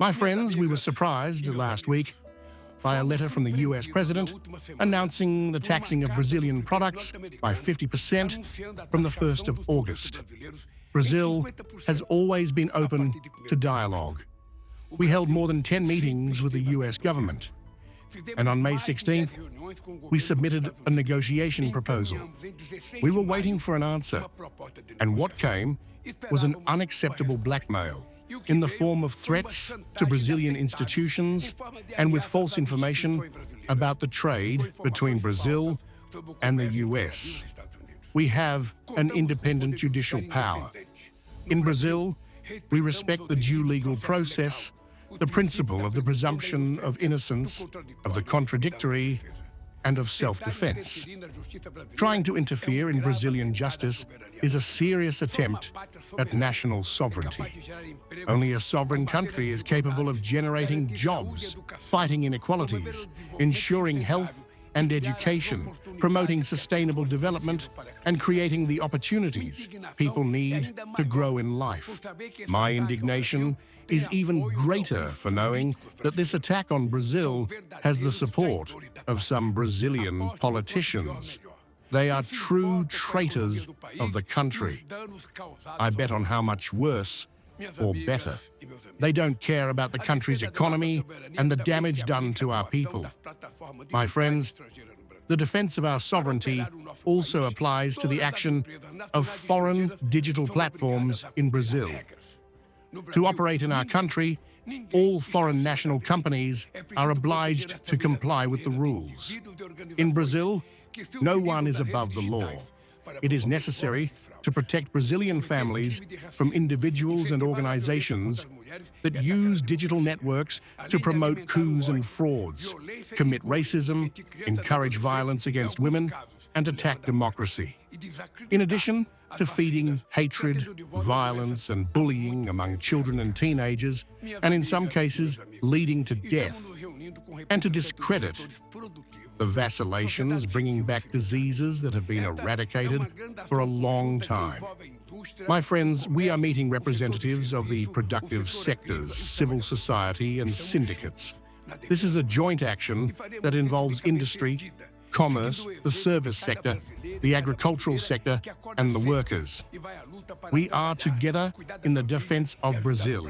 My friends, we were surprised last week by a letter from the US president announcing the taxing of Brazilian products by 50% from the 1st of August. Brazil has always been open to dialogue. We held more than 10 meetings with the US government. And on May 16th, we submitted a negotiation proposal. We were waiting for an answer, and what came was an unacceptable blackmail in the form of threats to Brazilian institutions and with false information about the trade between Brazil and the US. We have an independent judicial power. In Brazil, we respect the due legal process, the principle of the presumption of innocence, of the contradictory, and of self-defense. Trying to interfere in Brazilian justice is a serious attempt at national sovereignty. Only a sovereign country is capable of generating jobs, fighting inequalities, ensuring health and education, promoting sustainable development, and creating the opportunities people need to grow in life. My indignation is even greater for knowing that this attack on Brazil has the support of some Brazilian politicians. They are true traitors of the country. I bet on how much worse or better. They don't care about the country's economy and the damage done to our people. My friends, the defense of our sovereignty also applies to the action of foreign digital platforms in Brazil. To operate in our country, all foreign national companies are obliged to comply with the rules. In Brazil, no one is above the law. It is necessary to protect Brazilian families from individuals and organizations that use digital networks to promote coups and frauds, commit racism, encourage violence against women, and attack democracy. In addition to feeding hatred, violence, and bullying among children and teenagers, and in some cases leading to death, and to discredit the vacillations bringing back diseases that have been eradicated for a long time. My friends, we are meeting representatives of the productive sectors, civil society, and syndicates. This is a joint action that involves industry, commerce, the service sector, the agricultural sector, and the workers. We are together in the defense of Brazil,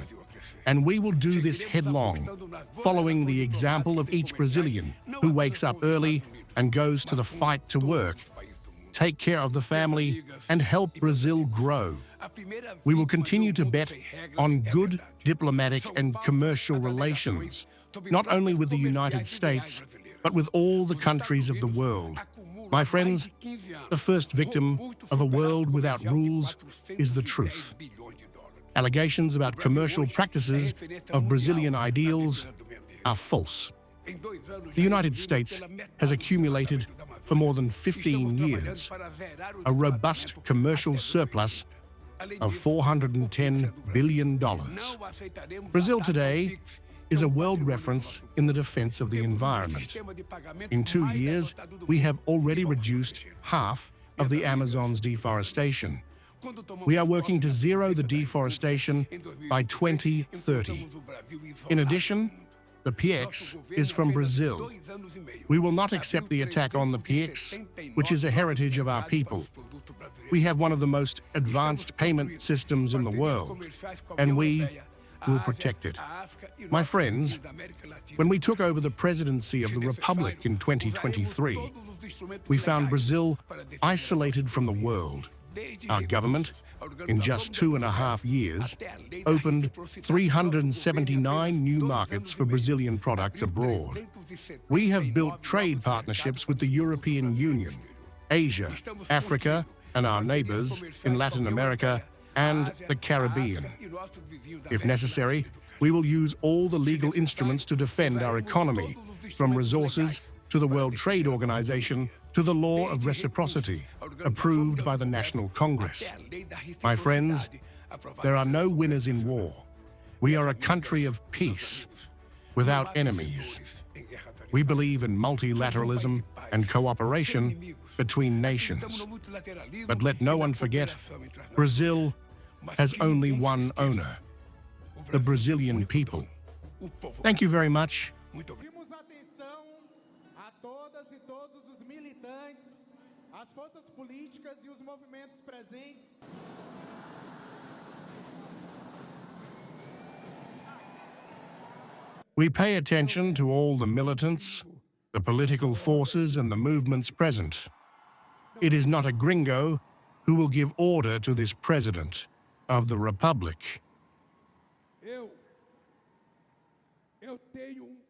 and we will do this headlong, following the example of each Brazilian who wakes up early and goes to the fight to work, take care of the family, and help Brazil grow. We will continue to bet on good diplomatic and commercial relations, not only with the United States, but with all the countries of the world. My friends, the first victim of a world without rules is the truth. Allegations about commercial practices of Brazilian ideals are false. The United States has accumulated for more than 15 years a robust commercial surplus of $410 billion. Brazil today is a world reference in the defense of the environment. In 2 years, we have already reduced half of the Amazon's deforestation. We are working to zero the deforestation by 2030. In addition, the PX is from Brazil. We will not accept the attack on the PX, which is a heritage of our people. We have one of the most advanced payment systems in the world, and we will protect it. My friends, when we took over the presidency of the Republic in 2023, we found Brazil isolated from the world. Our government, in just 2.5 years, opened 379 new markets for Brazilian products abroad. We have built trade partnerships with the European Union, Asia, Africa, and our neighbors in Latin America and the Caribbean. If necessary, we will use all the legal instruments to defend our economy, from resources to the World Trade Organization to the law of reciprocity, approved by the National Congress. My friends, there are no winners in war. We are a country of peace, without enemies. We believe in multilateralism and cooperation between nations. But let no one forget, Brazil has only one owner, the Brazilian people. Thank you very much. Pedimos atenção a todas e todos os militantes, as forças políticas e os movimentos presentes. We pay attention to all the militants, the political forces and the movements present. It is not a Gringo who will give order to this President of the Republic.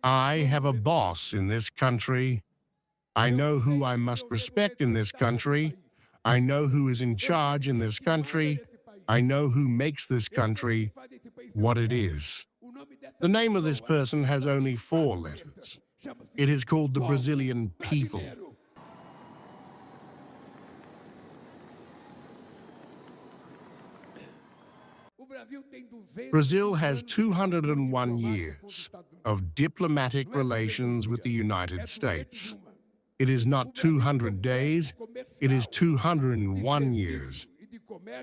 I have a boss in this country. I know who I must respect in this country. I know who is in charge in this country. I know who makes this country what it is. The name of this person has only 4 letters. It is called the Brazilian people. Brazil has 201 years of diplomatic relations with the United States. It is not 200 days, it is 201 years.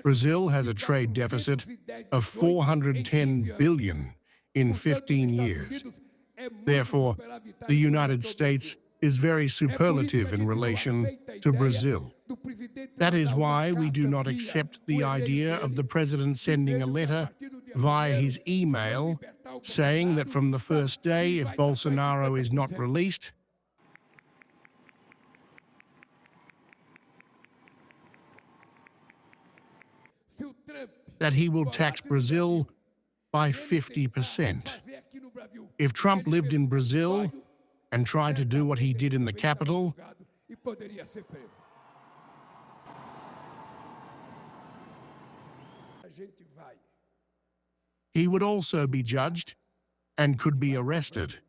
Brazil has a trade deficit of 410 billion in 15 years. Therefore, the United States is very superlative in relation to Brazil. That is why we do not accept the idea of the President sending a letter via his email saying that from the first day, if Bolsonaro is not released, that he will tax Brazil by 50%. If Trump lived in Brazil and tried to do what he did in the capital, he would also be judged and could be arrested.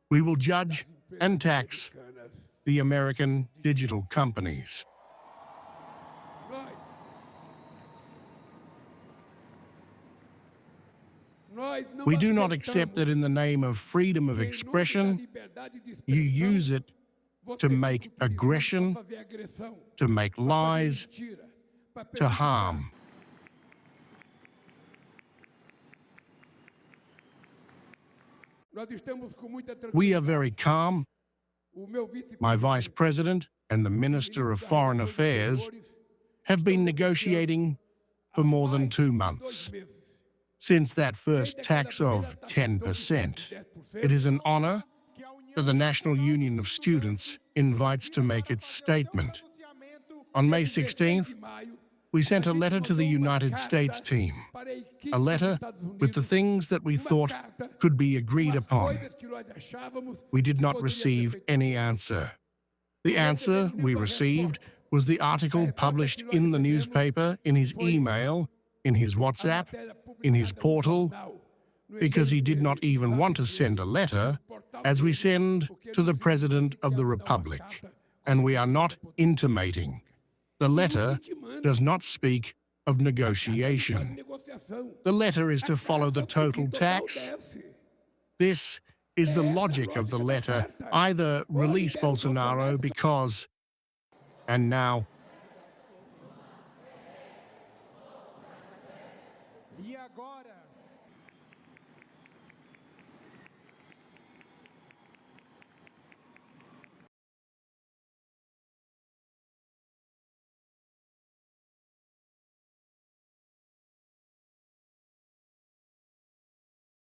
We will judge and tax the American digital companies. We do not accept that in the name of freedom of expression, you use it to make aggression, to make lies, to harm. We are very calm. My Vice President and the Minister of Foreign Affairs have been negotiating for more than 2 months. Since that first tax of 10%, it is an honor that the National Union of Students invites to make its statement. On May 16th, we sent a letter to the United States team, a letter with the things that we thought could be agreed upon. We did not receive any answer. The answer we received was the article published in the newspaper, in his email, in his WhatsApp, in his portal, because he did not even want to send a letter, as we send to the President of the Republic, and we are not intimating. The letter does not speak of negotiation. The letter is to follow the total tax. This is the logic of the letter. Either release Bolsonaro because, and now